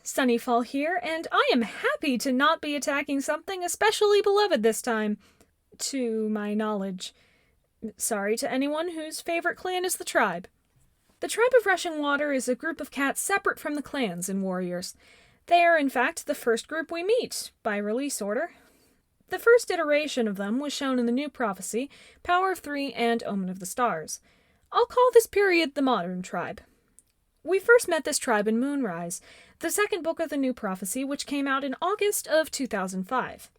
Sunnyfall here, and I am happy to not be attacking something especially beloved this time. To my knowledge. Sorry to anyone whose favorite clan is the tribe. The Tribe of Rushing Water is a group of cats separate from the clans in Warriors. They are, in fact, the first group we meet, by release order. The first iteration of them was shown in the New Prophecy, Power of Three, and Omen of the Stars. I'll call this period the Modern Tribe. We first met this tribe in Moonrise, the second book of the New Prophecy, which came out in August of 2005.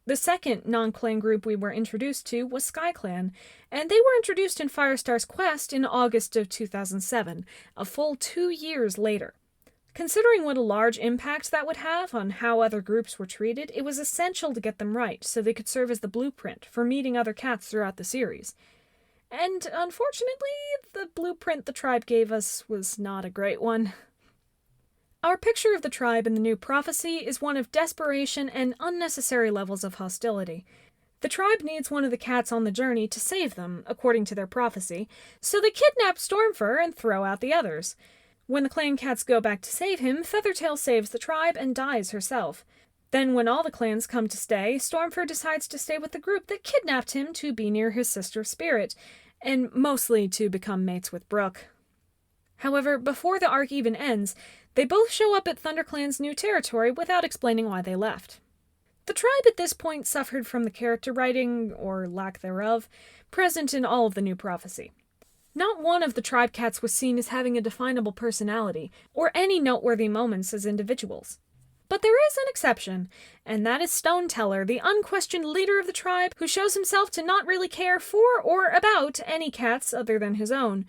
The second non-clan group we were introduced to was Sky Clan, and they were introduced in Firestar's Quest in August of 2007, a full 2 years later. Considering what a large impact that would have on how other groups were treated, it was essential to get them right so they could serve as the blueprint for meeting other cats throughout the series. And unfortunately, the blueprint the tribe gave us was not a great one. Our picture of the tribe in the New Prophecy is one of desperation and unnecessary levels of hostility. The tribe needs one of the cats on the journey to save them, according to their prophecy, so they kidnap Stormfur and throw out the others. When the clan cats go back to save him, Feathertail saves the tribe and dies herself. Then when all the clans come to stay, Stormfur decides to stay with the group that kidnapped him to be near his sister's spirit, and mostly to become mates with Brooke. However, before the arc even ends, they both show up at ThunderClan's new territory without explaining why they left. The tribe at this point suffered from the character writing, or lack thereof, present in all of the New Prophecy. Not one of the tribe cats was seen as having a definable personality, or any noteworthy moments as individuals. But there is an exception, and that is Stoneteller, the unquestioned leader of the tribe, who shows himself to not really care for or about any cats other than his own.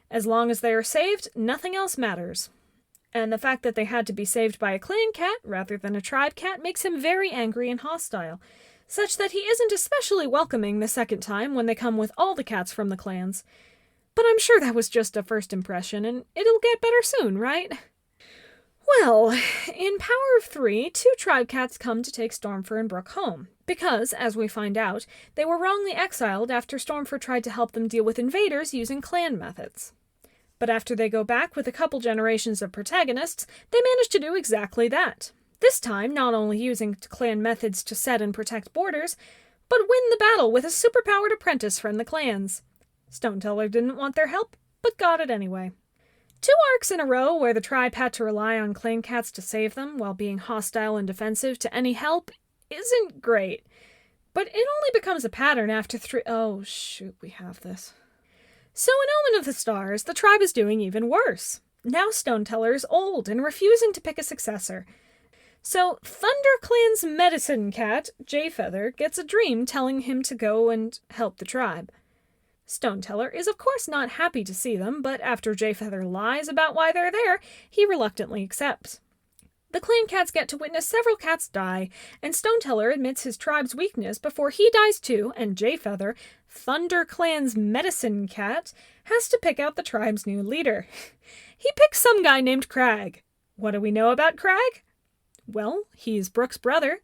As long as they are saved, nothing else matters. And the fact that they had to be saved by a clan cat rather than a tribe cat makes him very angry and hostile, such that he isn't especially welcoming the second time when they come with all the cats from the clans. But I'm sure that was just a first impression, and it'll get better soon, right? Well, in Power of Three, 2 tribe cats come to take Stormfur and Brooke home, because, as we find out, they were wrongly exiled after Stormfur tried to help them deal with invaders using clan methods. But after they go back with a couple generations of protagonists, they manage to do exactly that. This time, not only using clan methods to set and protect borders, but win the battle with a superpowered apprentice from the clans. Stoneteller didn't want their help, but got it anyway. 2 arcs in a row where the tribe had to rely on clan cats to save them while being hostile and defensive to any help isn't great. But it only becomes a pattern after 3— oh shoot, we have this. So in Omen of the Stars, the tribe is doing even worse. Now Stoneteller is old and refusing to pick a successor. So ThunderClan's medicine cat, Jayfeather, gets a dream telling him to go and help the tribe. Stoneteller is of course not happy to see them, but after Jayfeather lies about why they're there, he reluctantly accepts. The clan cats get to witness several cats die, and Stoneteller admits his tribe's weakness before he dies too, and Jayfeather, ThunderClan's medicine cat, has to pick out the tribe's new leader. He picks some guy named Crag. What do we know about Crag? Well, he's Brooke's brother,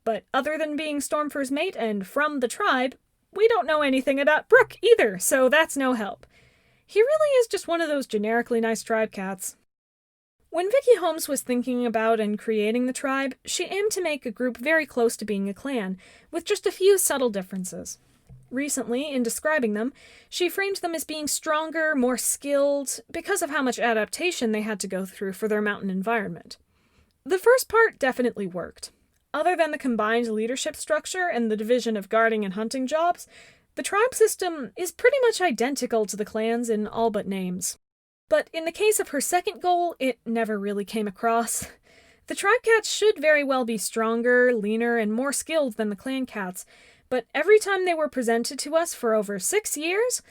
but other than being Stormfur's mate and from the tribe, we don't know anything about Brooke either, so that's no help. He really is just one of those generically nice tribe cats. When Vicky Holmes was thinking about and creating the tribe, she aimed to make a group very close to being a clan, with just a few subtle differences. Recently, in describing them, she framed them as being stronger, more skilled, because of how much adaptation they had to go through for their mountain environment. The first part definitely worked. Other than the combined leadership structure and the division of guarding and hunting jobs, the tribe system is pretty much identical to the clans in all but names. But in the case of her second goal, it never really came across. The tribe cats should very well be stronger, leaner, and more skilled than the clan cats, but every time they were presented to us for over 6 years,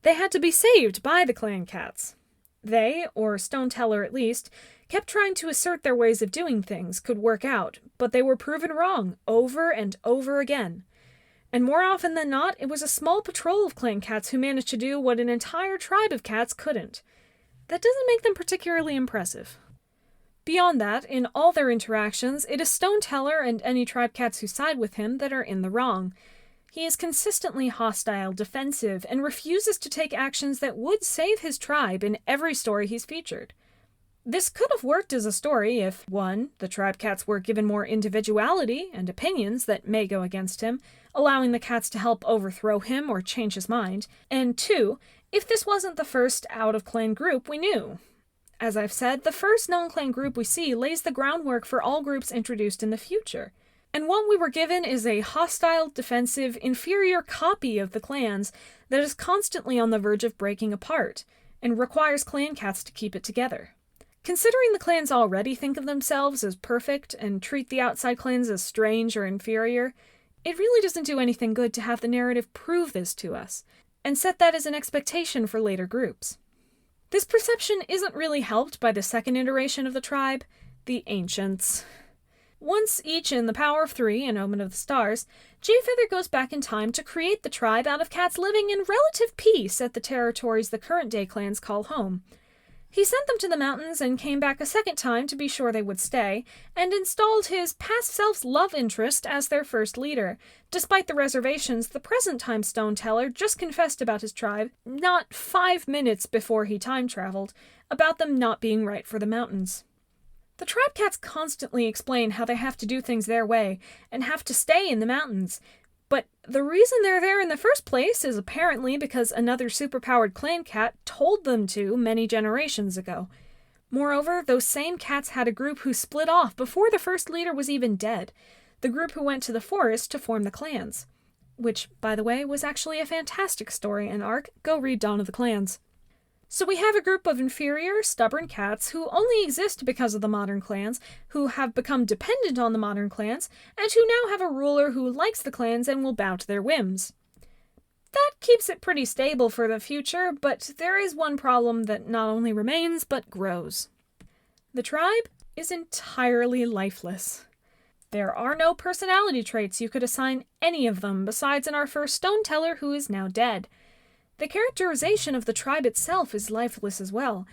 they had to be saved by the clan cats. They, or Stoneteller at least, kept trying to assert their ways of doing things could work out, but they were proven wrong over and over again. And more often than not, it was a small patrol of clan cats who managed to do what an entire tribe of cats couldn't. That doesn't make them particularly impressive. Beyond that, in all their interactions, it is Stoneteller and any tribe cats who side with him that are in the wrong. He is consistently hostile, defensive, and refuses to take actions that would save his tribe in every story he's featured. This could have worked as a story if 1. The tribe cats were given more individuality and opinions that may go against him, allowing the cats to help overthrow him or change his mind, and 2. If this wasn't the first out-of-clan group we knew. As I've said, the first non-clan group we see lays the groundwork for all groups introduced in the future. And what we were given is a hostile, defensive, inferior copy of the clans that is constantly on the verge of breaking apart, and requires clan cats to keep it together. Considering the clans already think of themselves as perfect and treat the outside clans as strange or inferior, it really doesn't do anything good to have the narrative prove this to us, and set that as an expectation for later groups. This perception isn't really helped by the second iteration of the tribe, the Ancients. Once each in the Power of Three and Omen of the Stars, Jayie goes back in time to create the tribe out of cats living in relative peace at the territories the current-day clans call home. He sent them to the mountains and came back a second time to be sure they would stay, and installed his past self's love interest as their first leader, despite the reservations the present-time Stoneteller just confessed about his tribe, not 5 minutes before he time-traveled, about them not being right for the mountains. The tribe cats constantly explain how they have to do things their way, and have to stay in the mountains, but the reason they're there in the first place is apparently because another superpowered clan cat told them to many generations ago. Moreover, those same cats had a group who split off before the first leader was even dead, the group who went to the forest to form the clans. Which, by the way, was actually a fantastic story and arc. Go read Dawn of the Clans. So we have a group of inferior, stubborn cats who only exist because of the modern clans, who have become dependent on the modern clans, and who now have a ruler who likes the clans and will bow to their whims. That keeps it pretty stable for the future, but there is one problem that not only remains, but grows. The tribe is entirely lifeless. There are no personality traits you could assign any of them besides in our first Stoneteller, who is now dead. The characterization of the tribe itself is lifeless as well.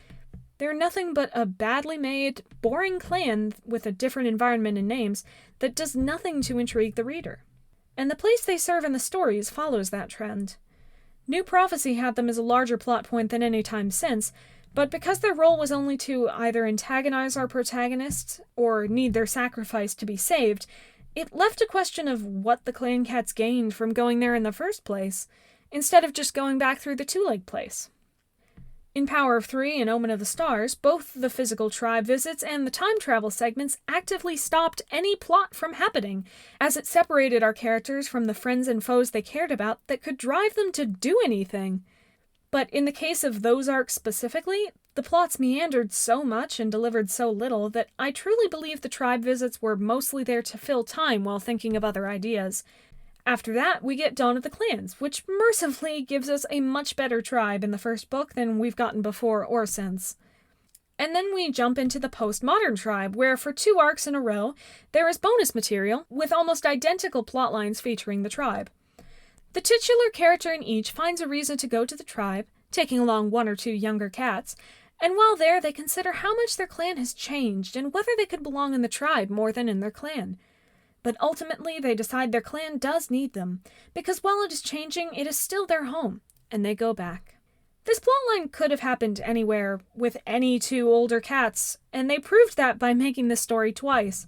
They're nothing but a badly made, boring clan with a different environment and names that does nothing to intrigue the reader. And the place they serve in the stories follows that trend. New Prophecy had them as a larger plot point than any time since, but because their role was only to either antagonize our protagonists or need their sacrifice to be saved, it left a question of what the clan cats gained from going there in the first place, instead of just going back through the two-leg place. In Power of Three and Omen of the Stars, both the physical tribe visits and the time travel segments actively stopped any plot from happening, as it separated our characters from the friends and foes they cared about that could drive them to do anything. But in the case of those arcs specifically, the plots meandered so much and delivered so little that I truly believe the tribe visits were mostly there to fill time while thinking of other ideas. After that, we get Dawn of the Clans, which mercifully gives us a much better tribe in the first book than we've gotten before or since. And then we jump into the Postmodern tribe, where for 2 arcs in a row, there is bonus material with almost identical plotlines featuring the tribe. The titular character in each finds a reason to go to the tribe, taking along 1 or 2 younger cats, and while there they consider how much their clan has changed and whether they could belong in the tribe more than in their clan. But ultimately, they decide their clan does need them, because while it is changing, it is still their home, and they go back. This plotline could have happened anywhere, with any 2 older cats, and they proved that by making this story twice.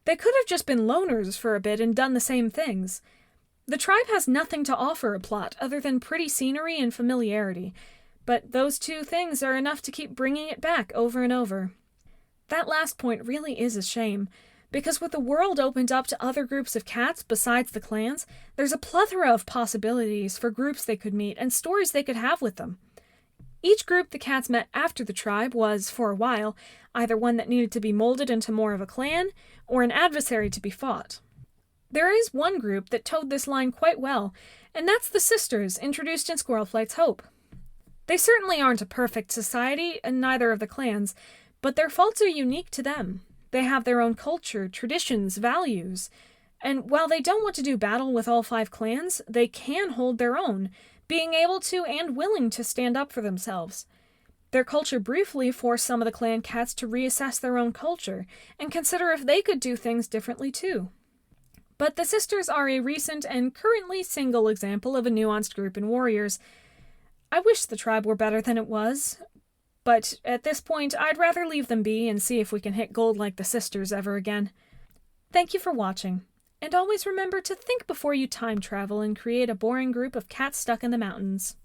They could have just been loners for a bit and done the same things. The tribe has nothing to offer a plot other than pretty scenery and familiarity, but those 2 things are enough to keep bringing it back over and over. That last point really is a shame, because with the world opened up to other groups of cats besides the clans, there's a plethora of possibilities for groups they could meet and stories they could have with them. Each group the cats met after the tribe was, for a while, either one that needed to be molded into more of a clan, or an adversary to be fought. There is one group that towed this line quite well, and that's the Sisters, introduced in Squirrelflight's Hope. They certainly aren't a perfect society, and neither of the clans, but their faults are unique to them. They have their own culture, traditions, values, and while they don't want to do battle with all 5 clans, they can hold their own, being able to and willing to stand up for themselves. Their culture briefly forced some of the clan cats to reassess their own culture, and consider if they could do things differently too. But the Sisters are a recent and currently single example of a nuanced group in Warriors. I wish the tribe were better than it was, But at this point, I'd rather leave them be and see if we can hit gold like the sisters ever again. Thank you for watching, and always remember to think before you time travel and create a boring group of cats stuck in the mountains.